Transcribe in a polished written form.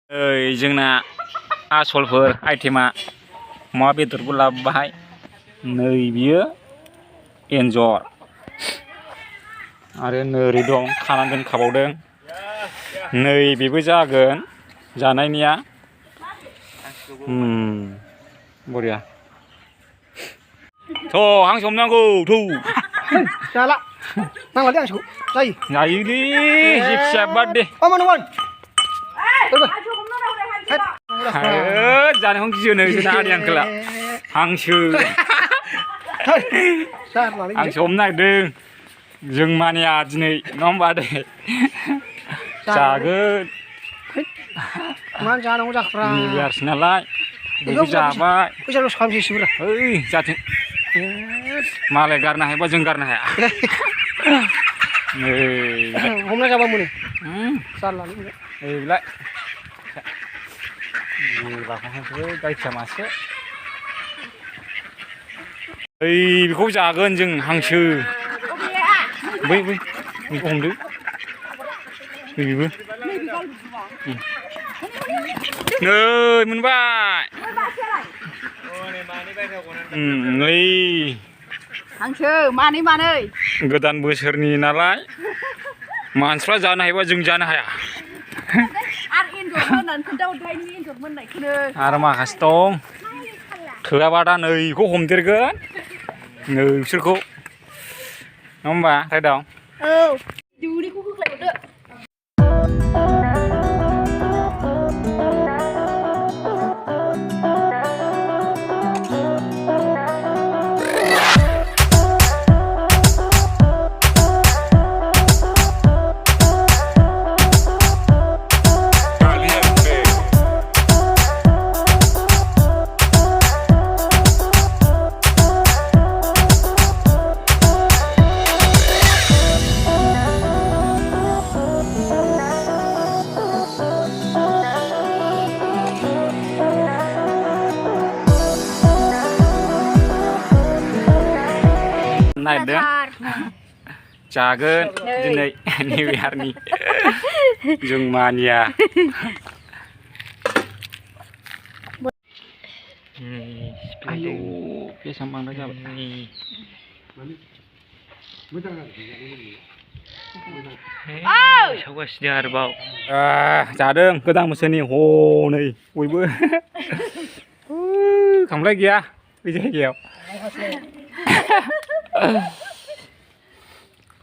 जोंना आसलफोर आइटेमा अमा बेदरबो लाबोबाय नै बियो एन्जर आरो नोरै दं खानानै दोनखाबावदों नै बेबो जागोन जानायनिया बरिया थ' हांसो हमनांगौ थौ जाला नांला दे हांसोखौ जायो जायोलै जिखिया बाद दे जानायखौ गियोनो जोंना आदै आंकोला हांसो हांसो हमनो नागिरदों जों मानिया दिनै नङा होमबा आदै जागोन मानो जानांगौ जाखोब्रा निउइयारसो नालाय बेखौ जाबाय फैसा लस खालामसैसोब्रा ओइ जाथों मालाय गारनो हायोबा जों गारनो हाया नै हमना जाबा मोनो जारलालै बेलाय बाहांसो गायथिया मासे ओइ बेखौ जागोन जों हांसो बै बेखौ हमदो बेबो नै मोनबाय नै हांसो मानै गोदान बोसोरनि नालाय मानसिफ्रा जानो हायोबा जों जानो हाया आरो माखासे दं थोआबा दा नैखौ हमदेरगोन नै बिसोरखौ नङा होमबा रायदाव औ दुरिखौ होख्लायहरदो नायदों जागोन दिनै निउ इयारनि जों मानिया आयौ बेसेबां बांद्राय जाबाय सावगासिनो आरोबाव जादों गोदान बोसोरनि हनै बयबो खामफ्लाय गैया बे जायगायाव